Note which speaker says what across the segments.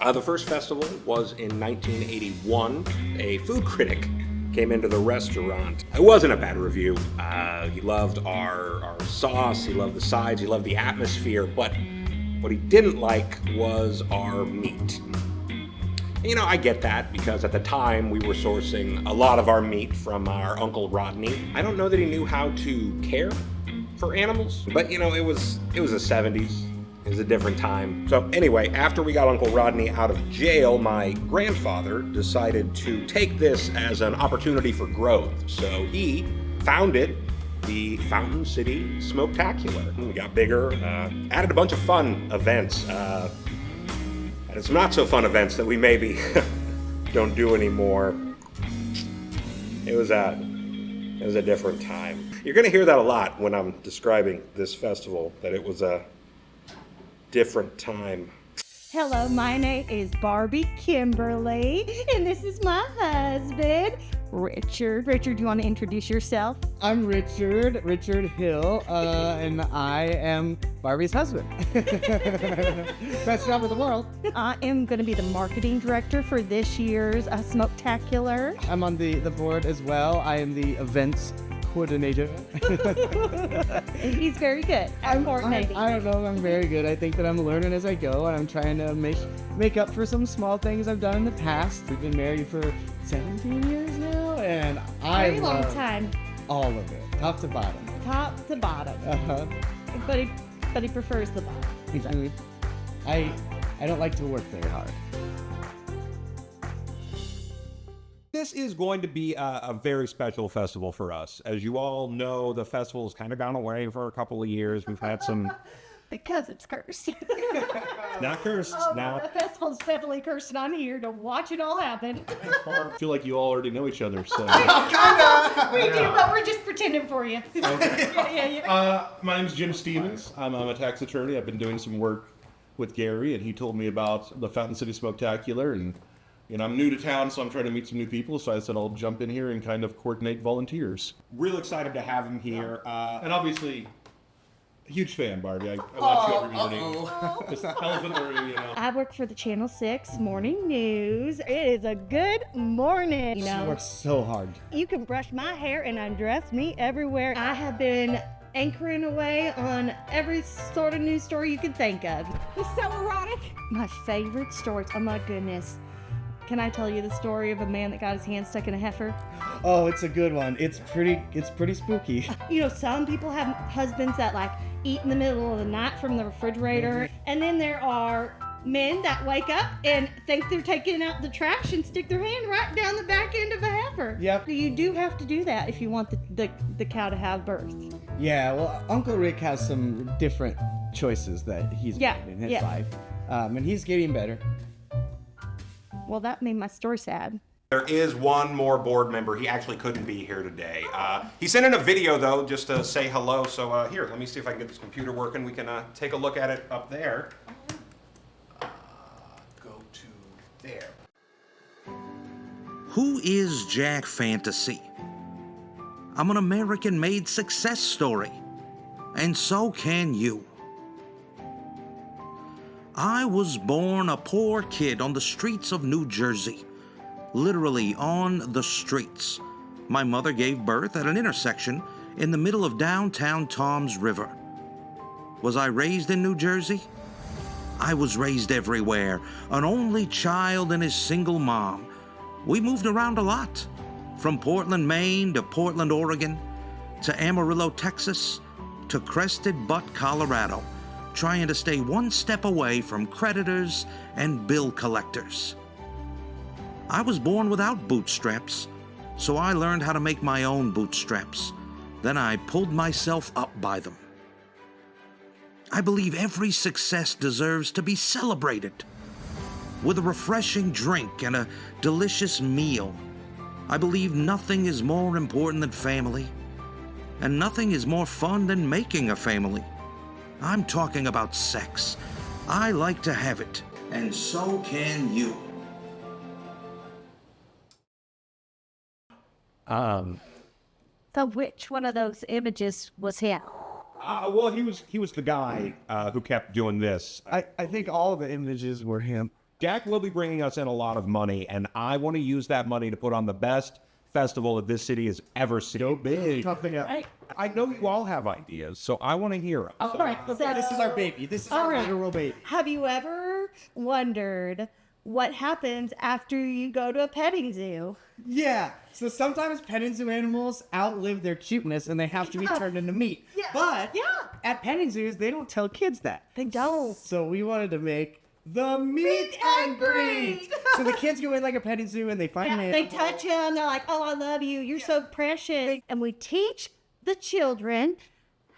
Speaker 1: The first festival was in 1981. A food critic came into the restaurant. It wasn't a bad review. He loved our sauce, he loved the sides, he loved the atmosphere, but what he didn't like was our meat. You know, I get that because at the time we were sourcing a lot of our meat from our Uncle Rodney. I don't know that he knew how to care for animals, but you know, it was the 70s. It was a different time. So anyway, after we got Uncle Rodney out of jail, my grandfather decided to take this as an opportunity for growth. So he founded the Fountain City Smoketacular. We got bigger, added a bunch of fun events, and some not so fun events that we maybe don't do anymore. It was a different time. You're gonna hear that a lot when I'm describing this festival, that it was a different time.
Speaker 2: Hello, my name is Barbie Kimberly, and this is my husband, Richard. Richard, do you want to introduce yourself?
Speaker 3: I'm Richard Hill, and I am Barbie's husband. Best job in the world.
Speaker 2: I am going to be the marketing director for this year's Smoketacular.
Speaker 3: I'm on the board as well. I am the events coordinator.
Speaker 2: He's very good at coordinating.
Speaker 3: I don't know, I'm very good. I think that I'm learning as I go, and I'm trying to make up for some small things I've done in the past. We've been married for 17 years now, and I
Speaker 2: Very long
Speaker 3: love
Speaker 2: time.
Speaker 3: all of it, top to bottom.
Speaker 2: Top to bottom.
Speaker 3: Uh-huh.
Speaker 2: But he prefers the bottom.
Speaker 3: I don't like to work very hard.
Speaker 4: This is going to be a very special festival for us. As you all know, the festival has kind of gone away for a couple of years. We've had some...
Speaker 2: Because it's cursed.
Speaker 4: Not cursed. Now,
Speaker 2: The festival's definitely cursed, and I'm here to watch it all happen.
Speaker 5: I feel like you all already know each other, so...
Speaker 2: We do, but we're just pretending for you.
Speaker 5: Okay. My name's Jim Stevens. I'm a tax attorney. I've been doing some work with Gary, and he told me about the Fountain City Smoketacular, and I'm new to town, so I'm trying to meet some new people, so I said I'll jump in here and kind of coordinate volunteers.
Speaker 4: real excited to have him here.
Speaker 5: And obviously, huge fan, Barbie. I watch you every morning. Just elephant worry,
Speaker 2: I work for the Channel 6 Morning News. It is a good morning. You
Speaker 3: She
Speaker 2: know,
Speaker 3: works so hard.
Speaker 2: you can brush my hair and undress me everywhere. I have been anchoring away on every sort of news story you can think of. It's so erotic. My favorite stories, oh my goodness. Can I tell you the story of a man that got his hand stuck in a heifer?
Speaker 3: Oh, it's a good one. It's pretty spooky.
Speaker 2: You know, some people have husbands that like eat in the middle of the night from the refrigerator. And then there are men that wake up and think they're taking out the trash and stick their hand right down the back end of a heifer.
Speaker 3: Yep.
Speaker 2: You do have to do that if you want the cow to have birth.
Speaker 3: Yeah, well, Uncle Rick has some different choices that he's made in his life. And he's getting better.
Speaker 2: Well, that made my story sad.
Speaker 1: There is one more board member. He actually couldn't be here today. He sent in a video, though, just to say hello. So here, let me see if I can get this computer working. We can take a look at it up there. Go to there.
Speaker 6: Who is Jack Fantasy? I'm an American-made success story, and so can you. I was born a poor kid on the streets of New Jersey. Literally on the streets. My mother gave birth at an intersection in the middle of downtown Toms River. Was I raised in New Jersey? I was raised everywhere, an only child and his single mom. We moved around a lot, from Portland, Maine to Portland, Oregon, to Amarillo, Texas, to Crested Butte, Colorado, trying to stay one step away from creditors and bill collectors. I was born without bootstraps, so I learned how to make my own bootstraps. Then I pulled myself up by them. I believe every success deserves to be celebrated with a refreshing drink and a delicious meal. I believe nothing is more important than family, and nothing is more fun than making a family. I'm talking about sex. I like to have it, and so can you.
Speaker 2: So which one of those images was him?
Speaker 4: Well, he was the guy who kept doing this.
Speaker 3: I think all the images were him.
Speaker 4: Jack will be bringing us in a lot of money, and I want to use that money to put on the best festival that this city has ever seen.
Speaker 5: Go big.
Speaker 4: I know you all have ideas, so I want to hear them.
Speaker 2: All right, so
Speaker 3: This is our baby. This is our literal baby.
Speaker 2: Have you ever wondered what happens after you go to a petting zoo?
Speaker 3: Yeah. So sometimes petting zoo animals outlive their cuteness and they have to be turned into meat.
Speaker 2: Yeah.
Speaker 3: But
Speaker 2: Yeah.
Speaker 3: at petting zoos, they don't tell kids that.
Speaker 2: They don't.
Speaker 3: So we wanted to make the meet and greet. So the kids go in like a petting zoo and they find
Speaker 2: They touch him. They're like, "Oh, I love you. You're so precious." And we teach the children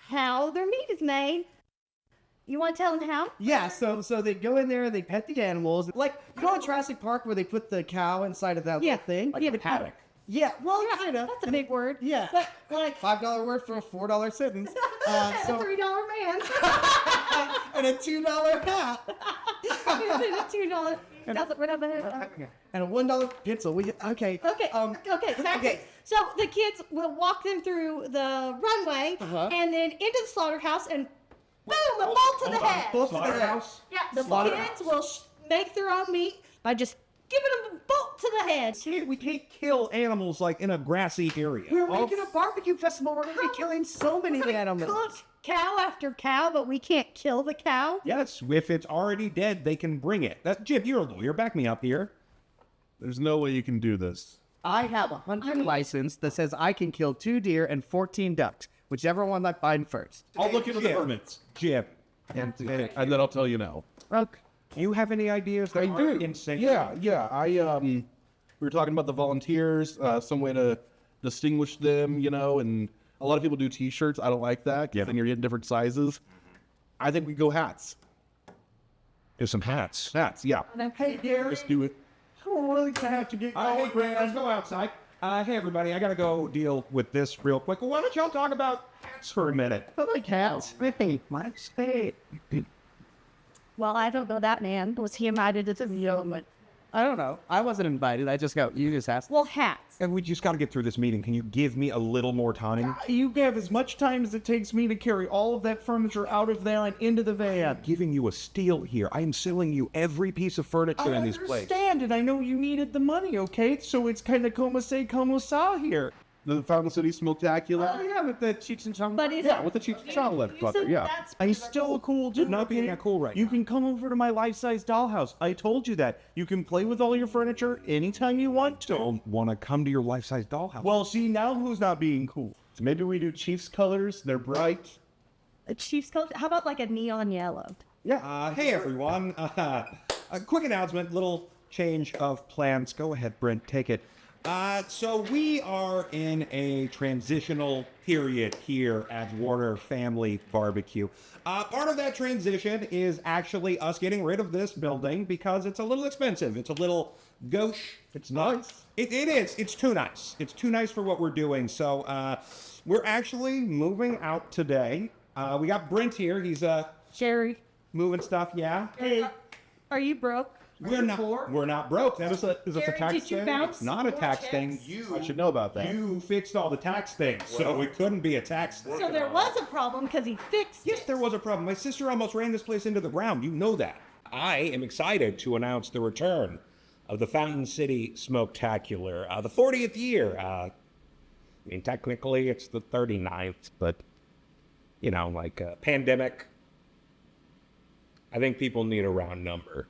Speaker 2: how their meat is made. You want to tell them how?
Speaker 3: Yeah, so they go in there and they pet the animals. Like, you know in Jurassic Park where they put the cow inside of that little thing?
Speaker 2: Like the paddock.
Speaker 3: Yeah, well, kind of.
Speaker 2: That's a big word.
Speaker 3: Yeah.
Speaker 2: But like
Speaker 3: $5 word for a $4 sentence.
Speaker 2: a
Speaker 3: So,
Speaker 2: $3 man.
Speaker 3: and a $2 hat.
Speaker 2: A $2. That's what we're not
Speaker 3: And a $1 pencil. Okay.
Speaker 2: Okay. So the kids will walk them through the runway and then into the slaughterhouse and boom, a bolt to the head.
Speaker 3: Bolt to the head.
Speaker 2: Yeah, the kids will make their own meat by just giving them a bolt to the head.
Speaker 4: We can't kill animals like in a grassy area.
Speaker 3: We're making a barbecue festival. We're going to be killing so many animals.
Speaker 2: Cook cow after cow, but we can't kill the cow.
Speaker 4: Yes, if it's already dead, they can bring it. Jim, you're a lawyer. Back me up here.
Speaker 5: There's no way you can do this.
Speaker 3: I have a hunting license that says I can kill 2 deer and 14 ducks, whichever one I find first.
Speaker 5: I'll look into the permits.
Speaker 4: Jim,
Speaker 5: And then I'll tell you now.
Speaker 3: Okay.
Speaker 4: you have any ideas? That are insane?
Speaker 5: Yeah. We were talking about the volunteers, some way to distinguish them, and a lot of people do T-shirts. I don't like that. Yeah. Then you're getting different sizes. I think we go hats.
Speaker 4: Do some hats.
Speaker 5: Hats, yeah.
Speaker 3: Hey, Gary.
Speaker 5: Just do it.
Speaker 3: I'm really glad to get
Speaker 4: Hey, Brent, let's go outside. Hey, everybody, I gotta go deal with this real quick. Why don't y'all talk about hats for a minute?
Speaker 3: I like hats. Hey, my state.
Speaker 2: Well, I don't know that man. Was he invited to the video?
Speaker 3: I don't know. I wasn't invited. I just got, you just asked.
Speaker 2: Well, hats.
Speaker 4: And we just gotta get through this meeting. Can you give me a little more time?
Speaker 3: You have as much time as it takes me to carry all of that furniture out of there and into the van.
Speaker 4: Giving you a steal here. I am selling you every piece of furniture in this place.
Speaker 3: I understand, and I know you needed the money, okay? So it's kind of como se, como sa here.
Speaker 5: The Fountain City Smoketacular.
Speaker 3: Yeah, with the Cheech and Chong.
Speaker 2: But is
Speaker 5: Yeah, with the Cheech and Chong letter butter, yeah.
Speaker 3: I'm still a cool dude.
Speaker 4: Not being that cool right
Speaker 3: You
Speaker 4: now.
Speaker 3: can come over to my life-size dollhouse. I told you that. You can play with all your furniture anytime you want to.
Speaker 4: Don't want to come to your life-size dollhouse.
Speaker 3: Well, see, now who's not being cool? So maybe we do Chiefs colors. They're bright.
Speaker 2: A Chiefs coat. How about like a neon yellow?
Speaker 4: Hey everyone. A quick announcement, little change of plans. Go ahead, Brent, take it. So we are in a transitional period here at Warner Family Barbecue. Part of that transition is actually us getting rid of this building because it's a little expensive. It's a little gauche.
Speaker 5: It's nice.
Speaker 4: It is. It's too nice. It's too nice for what we're doing. So we're actually moving out today. We got Brent here. He's
Speaker 2: Jerry,
Speaker 4: moving stuff. Yeah.
Speaker 2: hey, are you broke?
Speaker 4: We're not broke. Is this a
Speaker 2: Jerry,
Speaker 4: tax
Speaker 2: did you
Speaker 4: thing?
Speaker 2: bounce
Speaker 4: It's not a
Speaker 2: more
Speaker 4: tax
Speaker 2: checks?
Speaker 4: thing.
Speaker 5: I should know about that.
Speaker 4: You fixed all the tax things, so it couldn't be a tax thing.
Speaker 2: So there was a problem because he fixed
Speaker 4: Yes,
Speaker 2: it.
Speaker 4: there was a problem. My sister almost ran this place into the ground. You know that. I am excited to announce the return of the Fountain City Smoketacular, the 40th year. I mean, technically it's the 39th, but, pandemic. I think people need a round number.